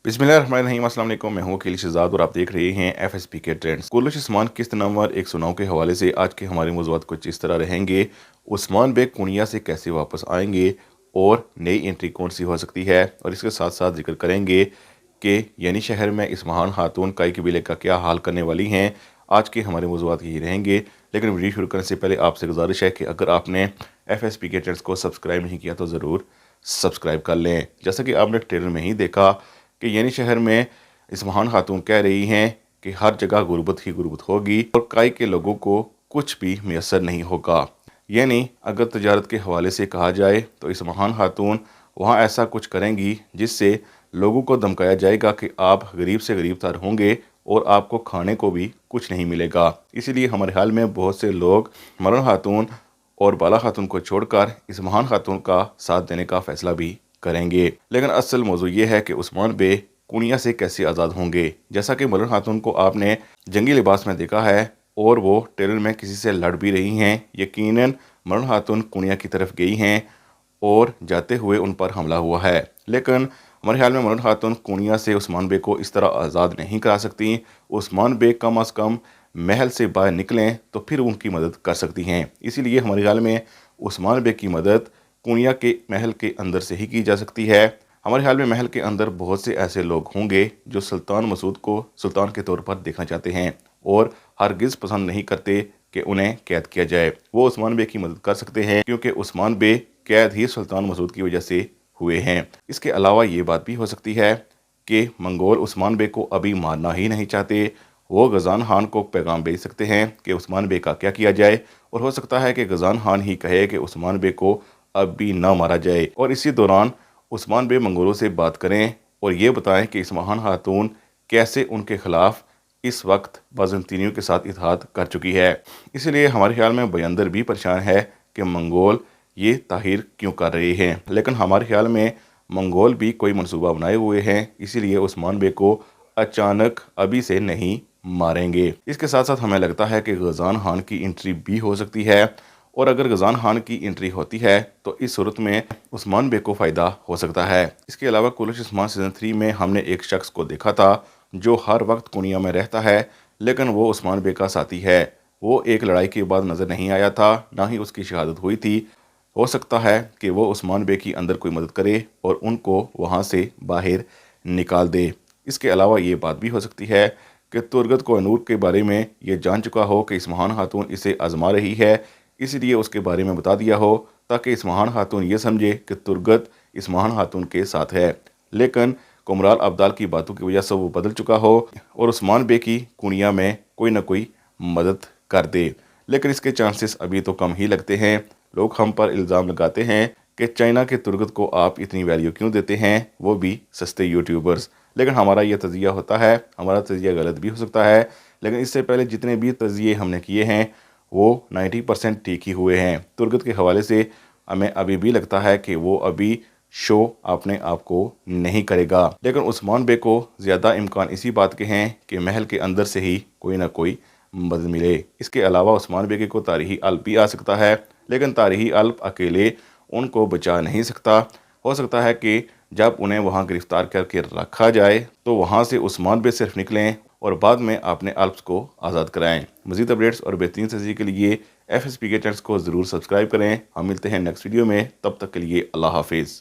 बिस्मिल्लाहिर्रहमानिर्रहीम। अस्सलाम वालेकुम। मैं हूं अकील शहजाद और आप देख रहे हैं FSP के ट्रेंड्स। कुर्रश उस्मान किस्त नंबर 109 के हवाले से आज के हमारे मौज़ूआत कुछ इस तरह रहेंगे। उस्मान बेग कुनिया से कैसे वापस आएंगे और नई एंट्री कौन सी हो सकती है, और इसके साथ साथ जिक्र करेंगे कि यानी शहर में इस महान खातून काई कबीले का क्या हाल करने वाली हैं। आज के हमारे मौज़ूआत यही रहेंगे। लेकिन वीडियो शुरू करने से पहले आपसे गुजारिश है कि अगर आपने FSP के ट्रेंड्स को सब्सक्राइब नहीं किया तो ज़रूर सब्सक्राइब कर लें। जैसा कि आपने ट्रेलर में ही देखा कि यानी शहर में इस महान खातून कह रही हैं कि हर जगह गुर्बत ही गुर्बत होगी और काई के लोगों को कुछ भी मैसर नहीं होगा। यानी अगर तजारत के हवाले से कहा जाए तो इस महान खातून वहाँ ऐसा कुछ करेंगी जिससे लोगों को धमकाया जाएगा कि आप गरीब से गरीब तर होंगे और आपको खाने को भी कुछ नहीं मिलेगा। इसीलिए हमारे हाल में बहुत से लोग मरण खातून और बाला खातून को छोड़कर इस महान खातून का साथ देने का फैसला भी करेंगे। लेकिन असल मौजू ये है कि उस्मान बे कुनिया से कैसे आज़ाद होंगे। जैसा कि मरण खातून को आपने जंगी लिबास में देखा है और वो ट्रेलर में किसी से लड़ भी रही हैं। यकीनन मरण खातून कुनिया की तरफ गई हैं और जाते हुए उन पर हमला हुआ है। लेकिन हमारे ख्याल में मरण खातून कुनिया से उस्मान बे को इस तरह आज़ाद नहीं करा सकती। उस्मान बे कम अज़ कम महल से बाहर निकलें तो फिर उनकी मदद कर सकती हैं। इसीलिए हमारे ख्याल में उस्मान बे की मदद कुनिया के महल के अंदर से ही की जा सकती है। हमारे ख्याल में महल के अंदर बहुत से ऐसे लोग होंगे जो सुल्तान मसूद को सुल्तान के तौर पर देखना चाहते हैं और हरगिज़ पसंद नहीं करते कि उन्हें कैद किया जाए। वो उस्मान बे की मदद कर सकते हैं क्योंकि उस्मान बे कैद ही सुल्तान मसूद की वजह से हुए हैं। इसके अलावा ये बात भी हो सकती है कि मंगोल उस्मान बे को अभी मारना ही नहीं चाहते। वो गजान खान को पैगाम भेज सकते हैं कि उस्मान बे का क्या किया जाए, और हो सकता है कि गजान खान ही कहे कि उस्मान बे को अब भी ना मारा जाए। और इसी दौरान उस्मान बे मंगोलों से बात करें और ये बताएं कि इस महान खातून कैसे उनके खिलाफ इस वक्त बाज़ंतीनियों के साथ इत्तेहाद कर चुकी है। इसलिए हमारे ख्याल में बयंदर भी परेशान है कि मंगोल ये ताहिर क्यों कर रहे हैं। लेकिन हमारे ख्याल में मंगोल भी कोई मंसूबा बनाए हुए हैं, इसीलिए उस्मान बे को अचानक अभी से नहीं मारेंगे। इसके साथ साथ हमें लगता है कि गजान खान की एंट्री भी हो सकती है, और अगर गजान खान की एंट्री होती है तो इस सूरत में उस्मान बे को फ़ायदा हो सकता है। इसके अलावा कुर्रश उस्मान सीज़न 3 में हमने एक शख्स को देखा था जो हर वक्त कुनिया में रहता है, लेकिन वो उस्मान बे का साथी है। वो एक लड़ाई के बाद नज़र नहीं आया था, ना ही उसकी शहादत हुई थी। हो सकता है कि वो उस्मान बे की अंदर कोई मदद करे और उनको वहाँ से बाहर निकाल दे। इसके अलावा ये बात भी हो सकती है कि तुर्गत कोहिनूर के बारे में ये जान चुका हो कि इस महान खातून इसे आजमा रही है, इसलिए उसके बारे में बता दिया हो ताकि इस महान खातून ये समझे कि तुर्गत इस महान खातून के साथ है। लेकिन कुमराल अब्दाल की बातों की वजह से वो बदल चुका हो और उस्मान बे की कुनिया में कोई ना कोई मदद कर दे। लेकिन इसके चांसेस अभी तो कम ही लगते हैं। लोग हम पर इल्ज़ाम लगाते हैं कि चाइना के तुर्गत को आप इतनी वैल्यू क्यों देते हैं, वो भी सस्ते यूट्यूबर्स। लेकिन हमारा ये तज़िया होता है, हमारा तज़िया गलत भी हो सकता है। लेकिन इससे पहले जितने भी तज़िये हमने किए हैं वो 90% ठीक ही हुए हैं। तुर्गत के हवाले से हमें अभी भी लगता है कि वो अभी शो अपने आप को नहीं करेगा। लेकिन उस्मान बे को ज़्यादा इम्कान इसी बात के हैं कि महल के अंदर से ही कोई ना कोई मदद मिले। इसके अलावा उस्मान बे को तारीही अल्प भी आ सकता है, लेकिन तारीही अल्प अकेले उनको बचा नहीं सकता। हो सकता है कि जब उन्हें वहां गिरफ्तार करके रखा जाए तो वहां से उस्मान बे सिर्फ निकलें और बाद में अपने अल्प्स को आज़ाद कराएं। मज़ीद अपडेट्स और बेहतरीन तज़किये के लिए FSP के चैनल्स को ज़रूर सब्सक्राइब करें। हम मिलते हैं नेक्स्ट वीडियो में, तब तक के लिए अल्लाह हाफिज़।